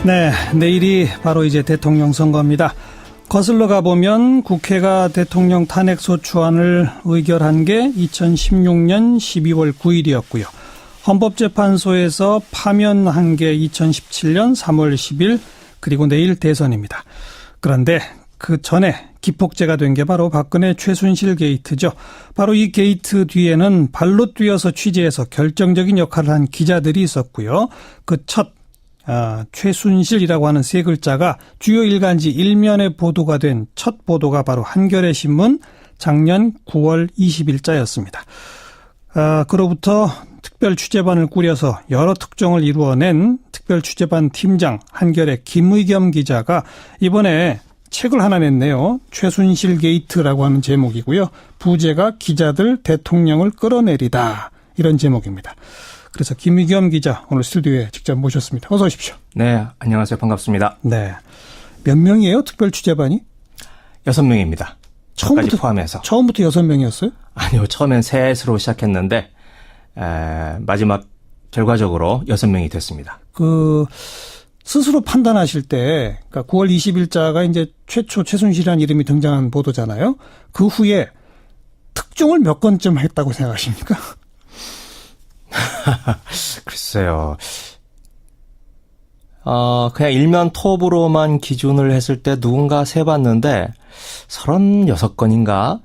네, 내일이 바로 이제 대통령 선거입니다. 거슬러 가보면 국회가 대통령 탄핵소추안을 의결한 게 2016년 12월 9일이었고요. 헌법재판소에서 파면한 게 2017년 3월 10일, 그리고 내일 대선입니다. 그런데 그 전에 기폭제가 된 게 바로 박근혜 최순실 게이트죠. 바로 이 게이트 뒤에는 발로 뛰어서 취재해서 결정적인 역할을 한 기자들이 있었고요. 그 최순실이라고 하는 세 글자가 주요 일간지 일면에 보도가 된 첫 보도가 바로 한겨레 신문 작년 9월 20일자였습니다. 그로부터 특별 취재반을 꾸려서 여러 특종을 이루어낸 특별 취재반 팀장 한겨레 김의겸 기자가 이번에 책을 하나 냈네요. 최순실 게이트라고 하는 제목이고요. 부제가 기자들 대통령을 끌어내리다, 이런 제목입니다. 그래서 김의겸 기자 오늘 스튜디오에 직접 모셨습니다. 어서 오십시오. 네, 안녕하세요. 반갑습니다. 네, 몇 명이에요? 특별 취재반이? 6명입니다. 저까지 포함해서. 처음부터 6명이었어요? 아니요, 처음엔 셋으로 시작했는데 마지막 결과적으로 6명이 됐습니다. 스스로 판단하실 때, 그러니까 9월 20일자가 이제 최초 최순실이라는 이름이 등장한 보도잖아요. 그 후에 특종을 몇 건쯤 했다고 생각하십니까? 글쎄요. 그냥 일면 톱으로만 기준을 했을 때 누군가 세봤는데 36건인가?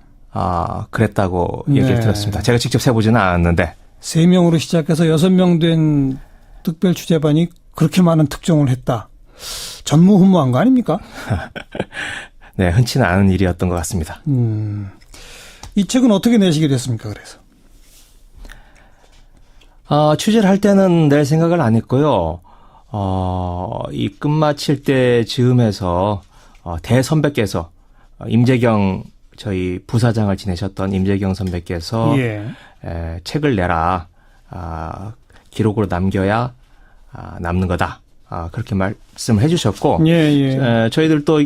그랬다고 얘기를 들었습니다. 제가 직접 세보지는 않았는데. 3명으로 시작해서 6명 된 특별 취재반이 그렇게 많은 특종을 했다. 전무후무한 거 아닙니까? 네, 흔치는 않은 일이었던 것 같습니다. 이 책은 어떻게 내시게 됐습니까, 그래서? 취재를 할 때는 낼 생각을 안 했고요. 이 끝마칠 때 즈음해서 대선배께서 임재경, 저희 부사장을 지내셨던 임재경 선배께서 책을 내라. 기록으로 남겨야 남는 거다. 그렇게 말씀을 해주셨고, 저희들도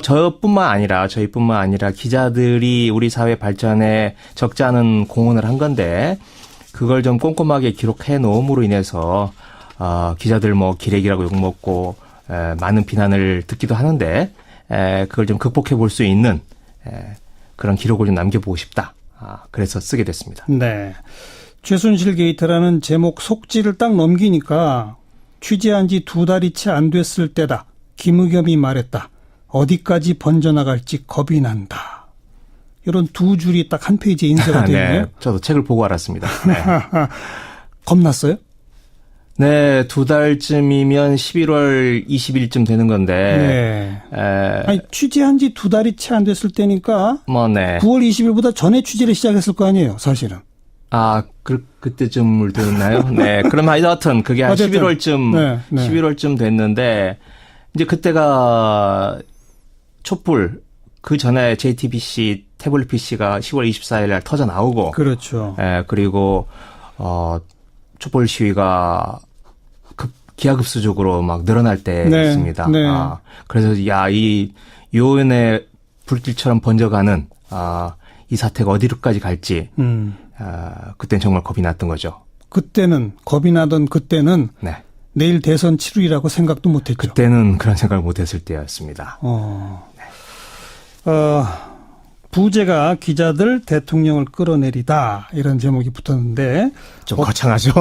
저희뿐만 아니라 기자들이 우리 사회 발전에 적지 않은 공헌을 한 건데, 그걸 좀 꼼꼼하게 기록해 놓음으로 인해서 기자들 기레기라고 욕먹고 많은 비난을 듣기도 하는데, 그걸 좀 극복해 볼 수 있는 그런 기록을 좀 남겨보고 싶다. 그래서 쓰게 됐습니다. 네. 최순실 게이트라는 제목 속지를 딱 넘기니까 취재한 지 2달이 채 안 됐을 때다. 김의겸이 말했다. 어디까지 번져나갈지 겁이 난다. 이런 두 줄이 딱 한 페이지에 인쇄가 되어 있네요. 네, 저도 책을 보고 알았습니다. 네. 겁났어요? 네, 2달쯤이면 11월 20일쯤 되는 건데. 아니, 취재한 지 2달이 채 안 됐을 때니까. 9월 20일보다 전에 취재를 시작했을 거 아니에요, 사실은. 그때쯤을 됐나요? 네. 그럼 하여튼 그게 한 11월쯤 됐는데, 이제 그때가 촛불, 그 전에 JTBC 태블릿 PC가 10월 24일 날 터져 나오고. 그렇죠. 그리고, 촛불 시위가 기하급수적으로 막 늘어날 때였습니다. 네. 그래서 이 요연의 불길처럼 번져가는, 이 사태가 어디로까지 갈지. 그때는 정말 겁이 났던 거죠. 겁이 나던 그때는 네. 내일 대선 치르기라고 생각도 못했죠. 그때는 그런 생각을 못했을 때였습니다. 네. 부제가 기자들 대통령을 끌어내리다, 이런 제목이 붙었는데 좀 거창하죠.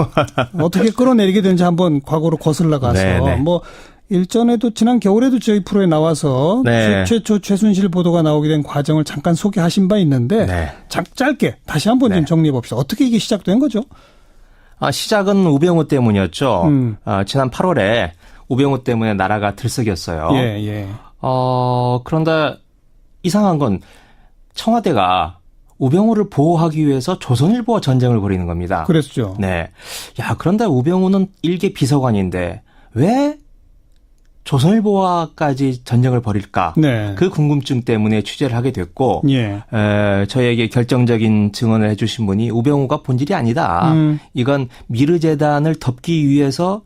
어떻게 끌어내리게 되는지 한번 과거로 거슬러 가서 일전에도 지난 겨울에도 저희 프로에 나와서 최초 최순실 보도가 나오게 된 과정을 잠깐 소개하신 바 있는데 짧게 다시 한번 좀 정리해 봅시다. 어떻게 이게 시작된 거죠? 시작은 우병우 때문이었죠. 지난 8월에 우병우 때문에 나라가 들썩였어요. 그런데 이상한 건 청와대가 우병우를 보호하기 위해서 조선일보와 전쟁을 벌이는 겁니다. 그랬죠. 네. 그런데 우병우는 일개 비서관인데 왜 조선일보와까지 전쟁을 벌일까? 그 궁금증 때문에 취재를 하게 됐고, 저에게 결정적인 증언을 해주신 분이 우병우가 본질이 아니다. 이건 미르재단을 덮기 위해서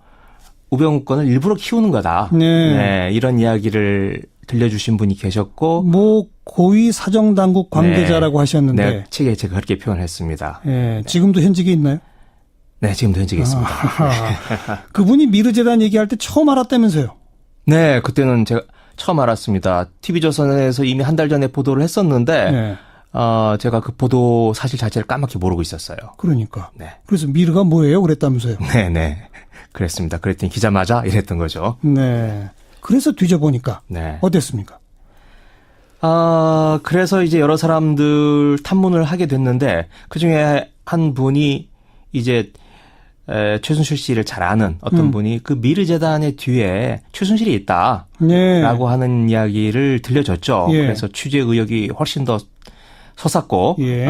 우병우 건을 일부러 키우는 거다. 이런 이야기를 들려주신 분이 계셨고, 고위 사정당국 관계자라고 하셨는데, 책에 제가 그렇게 표현했습니다. 지금도 현직에 있나요? 네, 지금도 현직에 있습니다. 그분이 미르재단 얘기할 때 처음 알았다면서요? 네, 그때는 제가 처음 알았습니다. TV조선에서 이미 한 달 전에 보도를 했었는데 네. 제가 그 보도 사실 자체를 까맣게 모르고 있었어요. 그러니까. 네. 그래서 미르가 뭐예요? 그랬다면서요. 네. 그랬습니다. 그랬더니 기자 맞아? 이랬던 거죠. 네. 그래서 뒤져보니까 네. 어땠습니까? 그래서 이제 여러 사람들 탐문을 하게 됐는데 그중에 한 분이 이제 최순실 씨를 잘 아는 어떤 분이 그 미르 재단의 뒤에 최순실이 있다라고 네. 하는 이야기를 들려줬죠. 예. 그래서 취재 의혹이 훨씬 더 솟았고 예.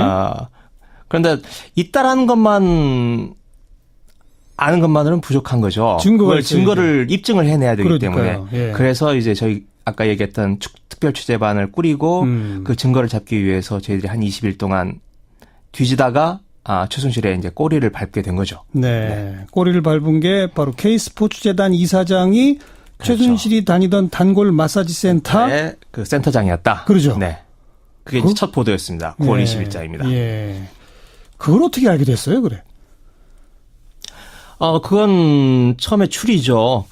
그런데 있다라는 것만 아는 것만으로는 부족한 거죠. 증거가 증거를 입증을 해내야 되기 그러니까요. 때문에 예. 그래서 이제 저희 아까 얘기했던 특별 취재반을 꾸리고 그 증거를 잡기 위해서 저희들이 한 20일 동안 뒤지다가 최순실의 이제 꼬리를 밟게 된 거죠. 네. 꼬리를 밟은 게 바로 K스포츠재단 이사장이 그렇죠. 최순실이 다니던 단골 마사지 센터. 네, 그 센터장이었다. 그러죠. 네. 그게 이제 첫 보도였습니다. 9월 20일자입니다. 예. 그걸 어떻게 알게 됐어요, 그래? 그건 처음에 추리죠.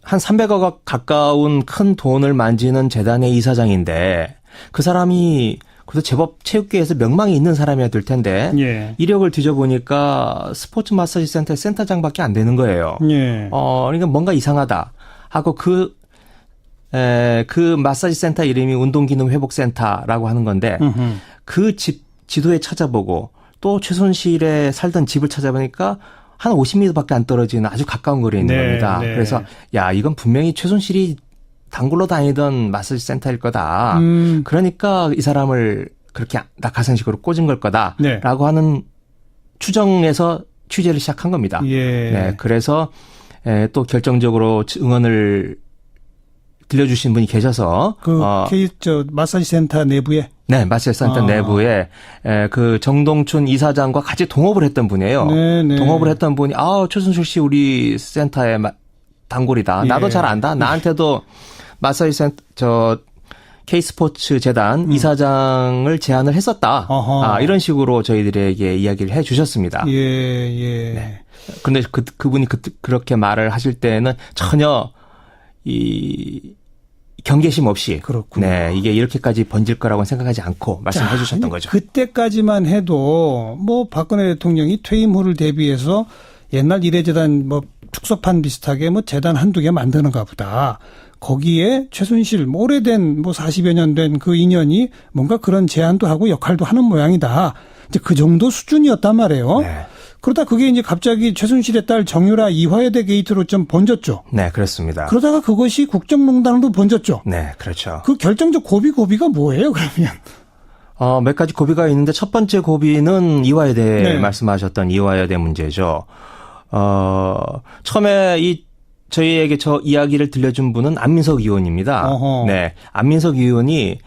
한 300억 가까운 큰 돈을 만지는 재단의 이사장인데 그 사람이 그래도 제법 체육계에서 명망이 있는 사람이어야 될 텐데 예. 이력을 뒤져보니까 스포츠 마사지 센터의 센터장밖에 안 되는 거예요. 예. 그러니까 뭔가 이상하다 하고 그 마사지 센터 이름이 운동기능회복센터라고 하는 건데 그 지도에 찾아보고 또 최순실의 살던 집을 찾아보니까 한 50m밖에 안 떨어지는 아주 가까운 거리에 있는 겁니다. 네. 그래서 야 이건 분명히 최순실이 단골로 다니던 마사지 센터일 거다. 그러니까 이 사람을 그렇게 낙하산식으로 꽂은 걸 거다라고 네. 하는 추정에서 취재를 시작한 겁니다. 예. 네, 그래서 또 결정적으로 응원을 들려주신 분이 계셔서 마사지 센터 내부에 네, 마사지 센터 내부에 그 정동춘 이사장과 같이 동업을 했던 분이에요. 네네. 동업을 했던 분이 최순실 씨 우리 센터의 단골이다. 예. 나도 잘 안다. 나한테도 마사지 센터 K스포츠 재단 이사장을 제안을 했었다. 이런 식으로 저희들에게 이야기를 해 주셨습니다. 예, 예. 네. 근데 그분이 그렇게 말을 하실 때는 전혀 경계심 없이 그렇군요. 네, 이게 이렇게까지 번질 거라고는 생각하지 않고 말씀해 주셨던 거죠. 그때까지만 해도 박근혜 대통령이 퇴임 후를 대비해서 옛날 이래재단 축소판 비슷하게 재단 한두 개 만드는가 보다. 거기에 최순실 오래된 40여 년 된 그 인연이 뭔가 그런 제안도 하고 역할도 하는 모양이다. 이제 그 정도 수준이었단 말이에요. 네. 그러다 그게 이제 갑자기 최순실의 딸 정유라 이화여대 게이트로 좀 번졌죠. 네, 그렇습니다. 그러다가 그것이 국정농단으로 번졌죠. 네, 그렇죠. 그 결정적 고비가 뭐예요, 그러면? 몇 가지 고비가 있는데 첫 번째 고비는 이화여대 네. 말씀하셨던 이화여대 문제죠. 처음에 저희에게 저 이야기를 들려준 분은 안민석 의원입니다. 어허. 네, 안민석 의원이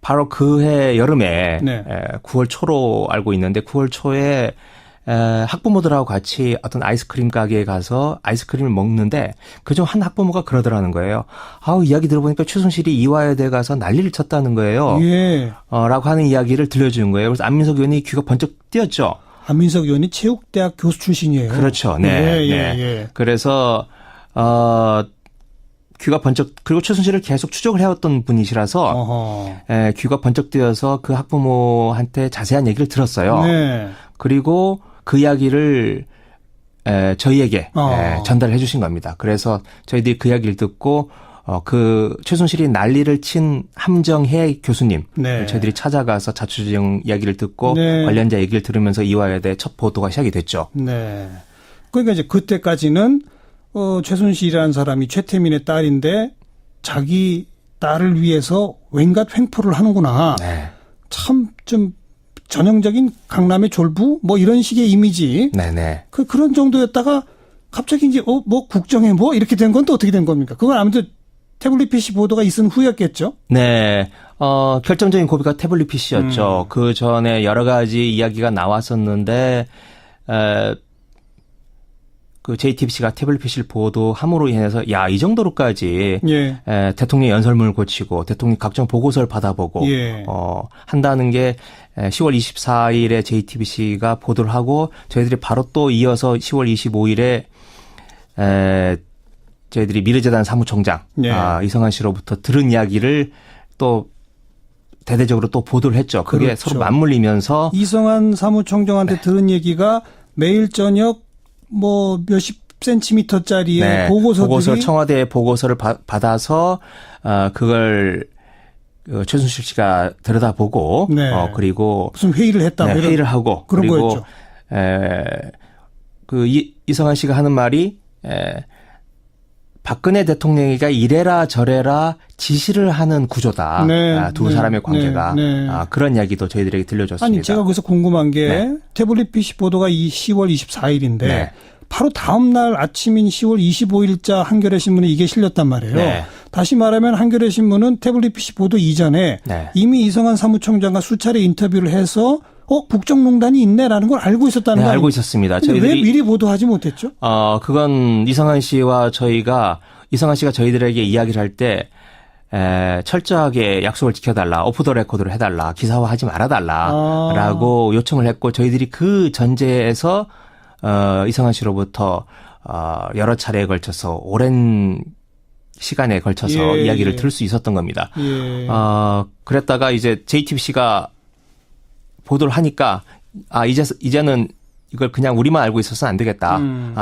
바로 그해 여름에 네. 9월 초로 알고 있는데 9월 초에 학부모들하고 같이 어떤 아이스크림 가게에 가서 아이스크림을 먹는데 그중 한 학부모가 그러더라는 거예요. 이야기 들어보니까 최순실이 이화여대 가서 난리를 쳤다는 거예요. 예. 라고 하는 이야기를 들려준 거예요. 그래서 안민석 의원이 귀가 번쩍 뛰었죠. 안민석 의원이 체육대학 교수 출신이에요. 그렇죠. 네. 예. 그래서 귀가 번쩍 그리고 최순실을 계속 추적을 해왔던 분이시라서 귀가 번쩍 뛰어서 그 학부모한테 자세한 얘기를 들었어요. 네. 그리고 그 이야기를 저희에게 전달해 주신 겁니다. 그래서 저희들이 그 이야기를 듣고 그 최순실이 난리를 친 함정혜 교수님 네. 저희들이 찾아가서 자초지종 이야기를 듣고 네. 관련자 얘기를 들으면서 이화여대 첫 보도가 시작이 됐죠. 네. 그러니까 이제 그때까지는 최순실이라는 사람이 최태민의 딸인데 자기 딸을 위해서 왠갓 횡포를 하는구나. 네. 참 좀 전형적인 강남의 졸부 이런 식의 이미지. 네네. 그런 정도였다가 갑자기 이제 국정에 이렇게 된 건 또 어떻게 된 겁니까? 그건 아무튼 태블릿 PC 보도가 있은 후였겠죠? 네. 결정적인 고비가 태블릿 PC였죠. 그 전에 여러 가지 이야기가 나왔었는데, 그 JTBC가 태블릿 PC를 보도함으로 인해서, 이 정도로까지, 예. 대통령 연설문을 고치고, 대통령 각종 보고서를 받아보고, 예. 한다는 게 10월 24일에 JTBC가 보도를 하고, 저희들이 바로 또 이어서 10월 25일에, 저희들이 미르재단 사무총장 네. 이성환 씨로부터 들은 이야기를 또 대대적으로 또 보도를 했죠. 그게 그렇죠. 서로 맞물리면서 이성환 사무총장한테 네. 들은 얘기가 매일 저녁 뭐 몇십 센티미터짜리의 네, 보고서들이 보고서 청와대 보고서를 받아서 그걸 최순실 씨가 들여다보고 네. 그리고 무슨 회의를 했다. 네, 뭐 이런 회의를 하고 그런 그리고 거였죠. 이성환 씨가 하는 말이 박근혜 대통령이가 이래라 저래라 지시를 하는 구조다. 네, 두 네, 사람의 관계가 네, 네. 그런 이야기도 저희들에게 들려줬습니다. 아니 제가 거기서 궁금한 게 네. 태블릿 PC 보도가 이 10월 24일인데 네. 바로 다음 날 아침인 10월 25일자 한겨레 신문에 이게 실렸단 말이에요. 네. 다시 말하면 한겨레 신문은 태블릿 PC 보도 이전에 네. 이미 이성환 사무총장과 수차례 인터뷰를 해서 국정농단이 있네라는 걸 알고 있었다는 네, 거 알고 아닙니까? 있었습니다. 근데 왜 저희들이 미리 보도하지 못했죠? 그건 이성환 씨가 저희들에게 이야기를 할 때 철저하게 약속을 지켜달라, 오프 더 레코드를 해달라, 기사화하지 말아달라라고 요청을 했고 저희들이 그 전제에서 이성환 씨로부터 여러 차례에 걸쳐서 오랜 시간에 걸쳐서 예, 이야기를 예. 들을 수 있었던 겁니다. 예. 그랬다가 이제 JTBC가 보도를 하니까 이제는 이걸 그냥 우리만 알고 있어서는 안 되겠다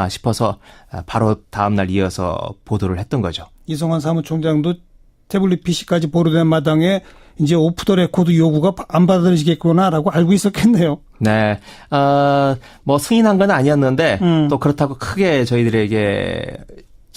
싶어서 바로 다음 날 이어서 보도를 했던 거죠. 이성환 사무총장도 태블릿 PC까지 보도된 마당에 이제 오프 더 레코드 요구가 안 받아들이겠구나라고 알고 있었겠네요. 네, 뭐 승인한 건 아니었는데 또 그렇다고 크게 저희들에게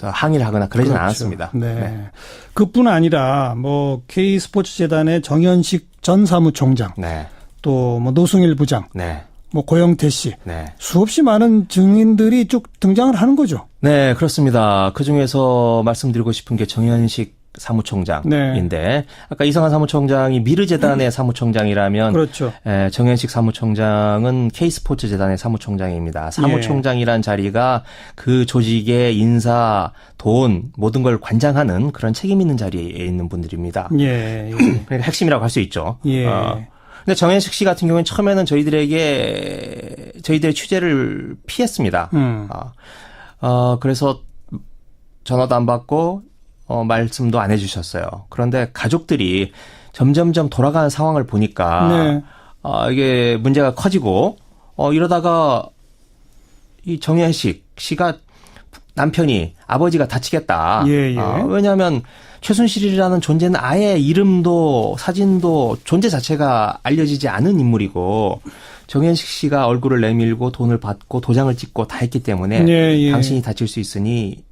항의를 하거나 그러진 그렇죠. 않았습니다. 네. 그뿐 아니라 뭐 K 스포츠 재단의 정현식 전 사무총장, 네, 또 뭐 노승일 부장, 네, 뭐 고영태 씨, 네. 수없이 많은 증인들이 쭉 등장을 하는 거죠. 네, 그렇습니다. 그 중에서 말씀드리고 싶은 게 정현식 사무총장인데 아까 이성환 사무총장이 미르재단의 사무총장이라면 그렇죠. 정현식 사무총장은 K스포츠 재단의 사무총장입니다. 사무총장이란 자리가 그 조직의 인사, 돈 모든 걸 관장하는 그런 책임 있는 자리에 있는 분들입니다. 예. 그러니까 핵심이라고 할 수 있죠. 예. 근데 정현식 씨 같은 경우는 처음에는 저희들의 취재를 피했습니다. 그래서 전화도 안 받고 말씀도 안 해주셨어요. 그런데 가족들이 점점점 돌아가는 상황을 보니까 네. 이게 문제가 커지고 이러다가 이 정현식 씨가 남편이 아버지가 다치겠다. 예, 예. 왜냐하면 최순실이라는 존재는 아예 이름도 사진도 존재 자체가 알려지지 않은 인물이고 정현식 씨가 얼굴을 내밀고 돈을 받고 도장을 찍고 다 했기 때문에 예. 당신이 다칠 수 있으니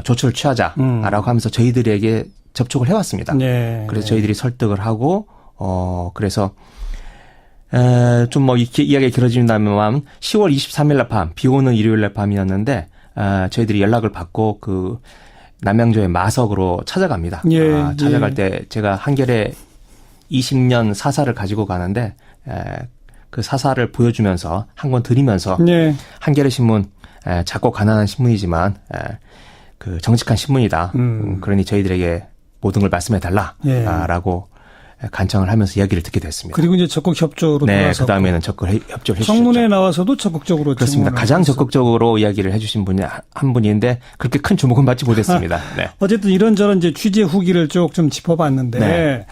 조처를 취하자라고 하면서 저희들에게 접촉을 해왔습니다. 네. 그래서 저희들이 설득을 하고 그래서 좀 뭐 이야기가 길어진다면 10월 23일 날 밤, 비 오는 일요일 날 밤이었는데 저희들이 연락을 받고 그 남양주의 마석으로 찾아갑니다. 예, 찾아갈 때 제가 한겨레 20년 사사를 가지고 가는데 그 사사를 보여주면서 한 권 드리면서 네. 한겨레 신문 작고 가난한 신문이지만 그 정직한 신문이다. 그러니 저희들에게 모든 걸 말씀해 달라라고 간청을 하면서 이야기를 듣게 됐습니다. 그리고 이제 적극 협조로 네, 돌아서 그 다음에는 협조를 해주셨죠. 청문회에 나와서도 적극적으로 그렇습니다. 증언을 가장 했었고. 적극적으로 이야기를 해주신 분이 한 분인데 그렇게 큰 주목은 받지 못했습니다. 네. 어쨌든 이런저런 이제 취재 후기를 쭉 좀 짚어봤는데 네.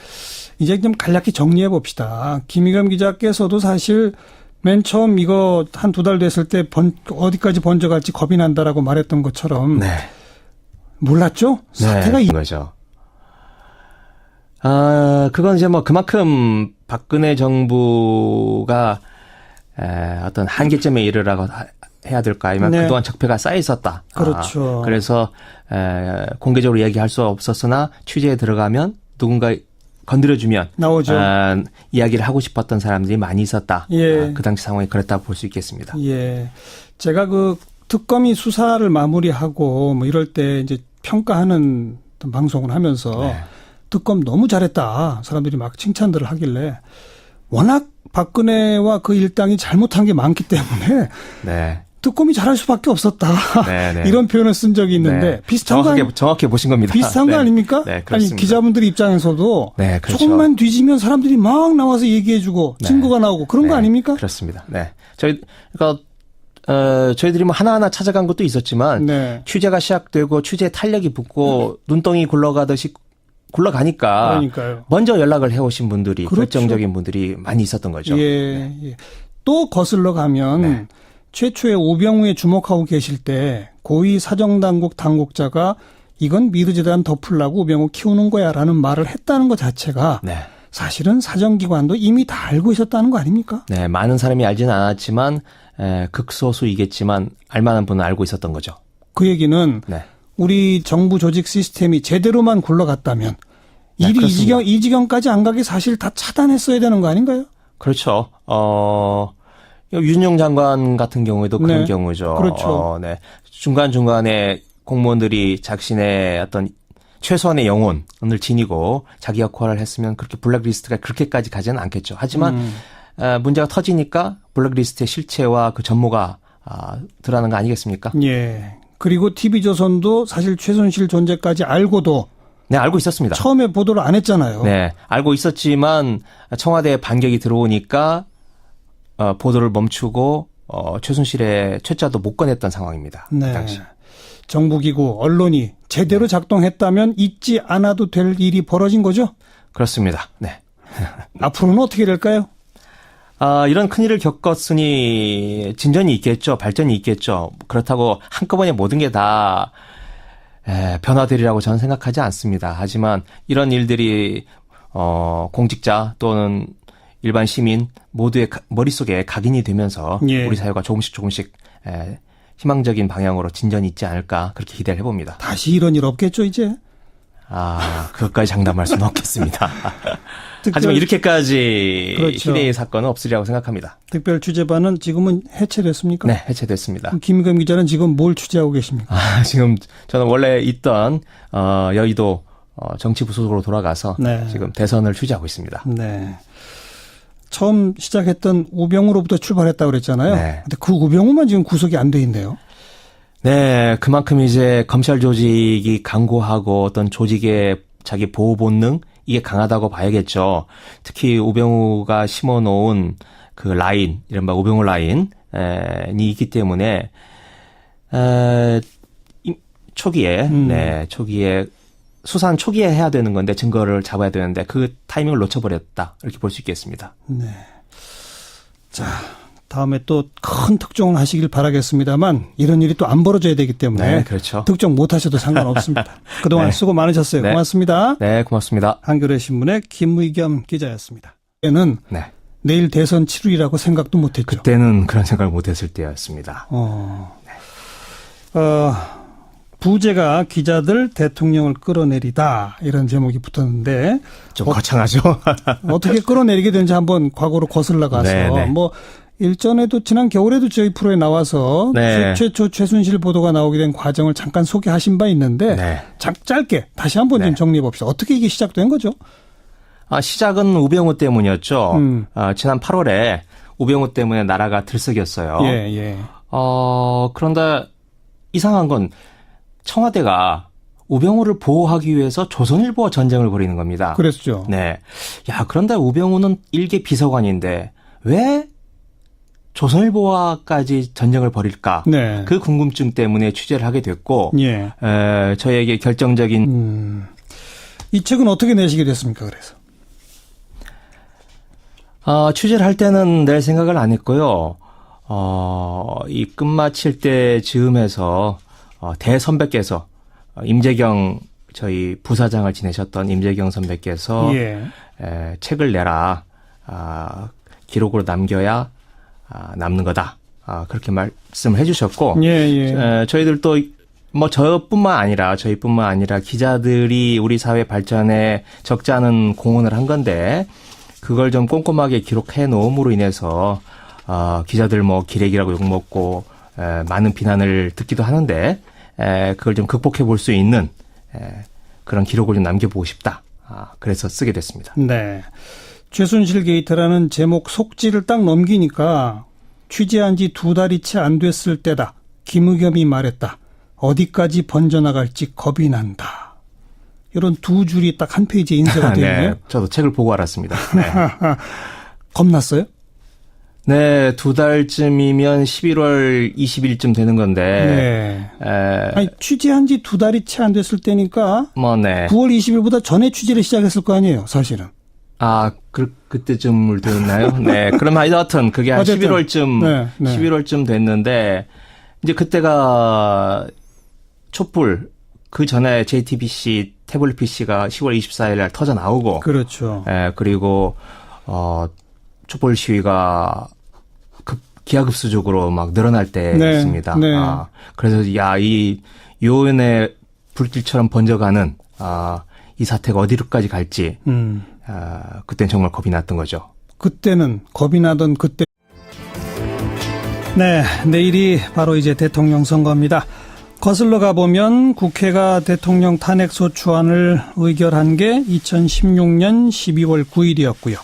이제 좀 간략히 정리해 봅시다. 김희겸 기자께서도 사실 맨 처음 이거 한 2달 됐을 때 어디까지 번져갈지 겁이 난다라고 말했던 것처럼 네. 몰랐죠? 사태가 네, 거죠. 그건 이제 뭐 그만큼 박근혜 정부가 어떤 한계점에 이르라고 해야 될까 아니면 네. 그동안 적폐가 쌓여 있었다. 그렇죠. 그래서 공개적으로 얘기할 수 없었으나 취재에 들어가면 누군가 건드려주면 나오죠. 이야기를 하고 싶었던 사람들이 많이 있었다. 예. 그 당시 상황이 그랬다고 볼 수 있겠습니다. 예. 제가 그 특검이 수사를 마무리하고 뭐 이럴 때 이제 평가하는 어떤 방송을 하면서 네. 특검 너무 잘했다. 사람들이 막 칭찬들을 하길래 워낙 박근혜와 그 일당이 잘못한 게 많기 때문에 네. 특검이 잘할 수밖에 없었다. 네, 네. 이런 표현을 쓴 적이 있는데 네. 비슷한 정확히 보신 겁니다. 비슷한 네. 거 아닙니까? 네, 아니 그렇습니다. 기자분들 입장에서도 네, 그렇죠. 조금만 뒤지면 사람들이 막 나와서 얘기해주고 네. 증거가 나오고 그런 거 네, 아닙니까? 그렇습니다. 네. 그러니까 저희들이 뭐 하나하나 찾아간 것도 있었지만 네. 취재가 시작되고 취재 탄력이 붙고 눈덩이 굴러가듯이 굴러가니까 그러니까요. 먼저 연락을 해오신 분들이 그렇죠. 결정적인 분들이 많이 있었던 거죠. 예, 예. 또 거슬러 가면 네. 최초의 우병우에 주목하고 계실 때 고위 사정당국 당국자가 이건 미르재단 덮으려고 우병우 키우는 거야라는 말을 했다는 것 자체가 네. 사실은 사정기관도 이미 다 알고 있었다는 거 아닙니까? 네, 많은 사람이 알지는 않았지만 극소수이겠지만 알만한 분은 알고 있었던 거죠. 그 얘기는 네. 우리 정부 조직 시스템이 제대로만 굴러갔다면 네, 일이 그렇습니다. 이 지경까지 안 가게 사실 다 차단했어야 되는 거 아닌가요? 그렇죠. 윤용 장관 같은 경우에도 그런 네. 경우죠. 그렇죠. 네. 중간중간에 공무원들이 자신의 어떤 최소한의 영혼을 지니고 자기 역할을 했으면 그렇게 블랙리스트가 그렇게까지 가지는 않겠죠. 하지만 문제가 터지니까 블랙리스트의 실체와 그 전모가 드러나는 거 아니겠습니까? 예. 그리고 TV조선도 사실 최순실 존재까지 알고도 네, 알고 있었습니다. 처음에 보도를 안 했잖아요. 네, 알고 있었지만 청와대에 반격이 들어오니까 보도를 멈추고 최순실의 최자도 못 꺼냈던 상황입니다. 그 네. 당시. 정부기구, 언론이 제대로 작동했다면 잊지 않아도 될 일이 벌어진 거죠? 그렇습니다. 네. 앞으로는 어떻게 될까요? 이런 큰일을 겪었으니 진전이 있겠죠. 발전이 있겠죠. 그렇다고 한꺼번에 모든 게 다 변화되리라고 저는 생각하지 않습니다. 하지만 이런 일들이 공직자 또는 일반 시민 모두의 머릿속에 각인이 되면서 예. 우리 사회가 조금씩 희망적인 방향으로 진전이 있지 않을까 그렇게 기대를 해봅니다. 다시 이런 일 없겠죠, 이제? 그것까지 장담할 수는 없겠습니다. 특별, 하지만 이렇게까지 그렇죠. 희대의 사건은 없으리라고 생각합니다. 특별 취재반은 지금은 해체됐습니까? 네, 해체됐습니다. 그럼 김의겸 기자는 지금 뭘 취재하고 계십니까? 지금 저는 원래 있던 여의도 정치부 소속으로 돌아가서 네. 지금 대선을 취재하고 있습니다. 네. 처음 시작했던 우병우로부터 출발했다고 그랬잖아요. 네. 근데 그 우병우만 지금 구속이 안 돼 있네요. 네, 그만큼 이제 검찰 조직이 강고하고 어떤 조직의 자기 보호 본능 이게 강하다고 봐야겠죠. 특히 우병우가 심어놓은 그 라인, 이른바 우병우 라인이 있기 때문에 초기에 초기에 수사는 초기에 해야 되는 건데 증거를 잡아야 되는데 그 타이밍을 놓쳐버렸다 이렇게 볼 수 있겠습니다. 네. 자, 다음에 또 큰 특종을 하시길 바라겠습니다만 이런 일이 또 안 벌어져야 되기 때문에 네, 그렇죠. 특종 못 하셔도 상관없습니다. 그동안 네. 수고 많으셨어요. 네. 고맙습니다. 네, 고맙습니다. 한겨레 신문의 김의겸 기자였습니다. 얘는 네. 내일 대선 치르리라고 생각도 못했죠. 그때는 그런 생각을 못했을 때였습니다. 부제가 기자들 대통령을 끌어내리다 이런 제목이 붙었는데 좀 거창하죠? 어떻게 끌어내리게 되는지 한번 과거로 거슬러 가서 네. 뭐 일전에도 지난 겨울에도 저희 프로에 나와서 네. 최초 최순실 보도가 나오게 된 과정을 잠깐 소개하신 바 있는데 네. 짧게 다시 한번 좀 네. 정리해 봅시다. 어떻게 이게 시작된 거죠? 시작은 우병우 때문이었죠. 지난 8월에 우병우 때문에 나라가 들썩였어요. 예. 그런데 이상한 건 청와대가 우병우를 보호하기 위해서 조선일보와 전쟁을 벌이는 겁니다. 그랬죠. 네. 그런데 우병우는 일개 비서관인데 왜 조선일보와까지 전쟁을 벌일까? 네. 그 궁금증 때문에 취재를 하게 됐고, 예. 저에게 결정적인 이 책은 어떻게 내시게 됐습니까? 그래서. 취재를 할 때는 낼 생각을 안 했고요. 이 끝마칠 때 즈음해서 대선배께서 임재경 저희 부사장을 지내셨던 임재경 선배께서 예. 책을 내라. 기록으로 남겨야 남는 거다. 그렇게 말씀을 해주셨고, 예. 저희들도 뭐 저희뿐만 아니라 기자들이 우리 사회 발전에 적지 않은 공헌을 한 건데 그걸 좀 꼼꼼하게 기록해 놓음으로 인해서 기자들 뭐 기레기라고 욕먹고 많은 비난을 듣기도 하는데 그걸 좀 극복해 볼 수 있는 그런 기록을 좀 남겨보고 싶다. 그래서 쓰게 됐습니다. 네. 최순실 게이트라는 제목 속지를 딱 넘기니까 취재한 지 2달이 채 안 됐을 때다. 김의겸이 말했다. 어디까지 번져나갈지 겁이 난다. 이런 두 줄이 딱 한 페이지에 인쇄가 되어 있네요. 네, 저도 책을 보고 알았습니다. 네. 겁났어요? 네, 2달쯤이면 11월 20일쯤 되는 건데. 네. 아니, 취재한 지 2달이 채 안 됐을 때니까 네. 9월 20일보다 전에 취재를 시작했을 거 아니에요, 사실은. 그때쯤을 됐나요? 네. 그럼 하여튼 그게 한 어쨌든, 11월쯤, 네. 11월쯤 됐는데, 이제 그때가 촛불, 그 전에 JTBC 태블릿 PC가 10월 24일 날 터져 나오고. 그렇죠. 그리고, 촛불 시위가 기하급수적으로 막 늘어날 때였습니다. 네. 그래서, 이 요연의 불길처럼 번져가는, 이 사태가 어디로까지 갈지, 그땐 정말 겁이 났던 거죠. 그때는 겁이 나던 그때. 네, 내일이 바로 이제 대통령 선거입니다. 거슬러 가보면 국회가 대통령 탄핵소추안을 의결한 게 2016년 12월 9일이었고요.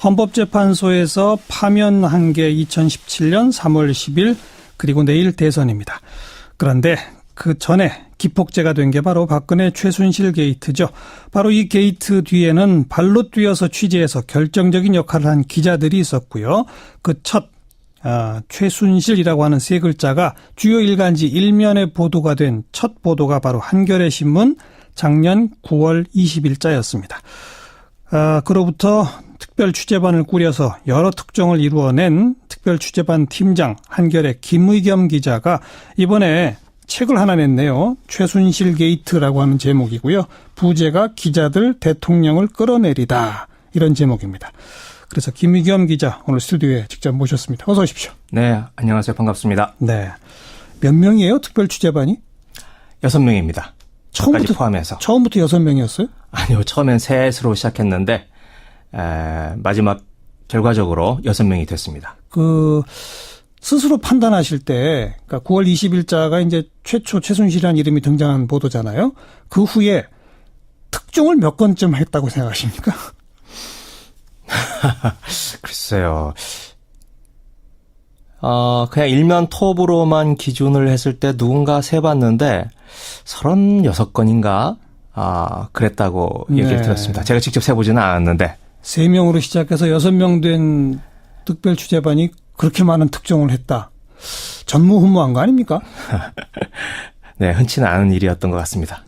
헌법재판소에서 파면한 게 2017년 3월 10일, 그리고 내일 대선입니다. 그런데 그 전에 기폭제가 된 게 바로 박근혜 최순실 게이트죠. 바로 이 게이트 뒤에는 발로 뛰어서 취재해서 결정적인 역할을 한 기자들이 있었고요. 그 최순실이라고 하는 세 글자가 주요 일간지 일면에 보도가 된 첫 보도가 바로 한겨레 신문 작년 9월 20일자였습니다. 그로부터 특별 취재반을 꾸려서 여러 특종을 이루어낸 특별 취재반 팀장 한겨레 김의겸 기자가 이번에 책을 하나 냈네요. 최순실 게이트라고 하는 제목이고요. 부제가 기자들 대통령을 끌어내리다, 이런 제목입니다. 그래서 김의겸 기자 오늘 스튜디오에 직접 모셨습니다. 어서 오십시오. 네, 안녕하세요. 반갑습니다. 네. 몇 명이에요, 특별 취재반이? 6명입니다. 저까지 포함해서. 처음부터 6명이었어요? 아니요, 처음엔 셋으로 시작했는데, 마지막 결과적으로 6명이 됐습니다. 스스로 판단하실 때, 그러니까 9월 20일자가 이제 최초 최순실이라는 이름이 등장한 보도잖아요. 그 후에 특종을 몇 건쯤 했다고 생각하십니까? 글쎄요. 그냥 일면 톱으로만 기준을 했을 때 누군가 세봤는데 36건인가? 그랬다고 얘기를 들었습니다. 제가 직접 세보지는 않았는데. 3명으로 시작해서 6명 된 특별 취재반이 그렇게 많은 특종을 했다. 전무후무한 거 아닙니까? 네, 흔치는 않은 일이었던 것 같습니다.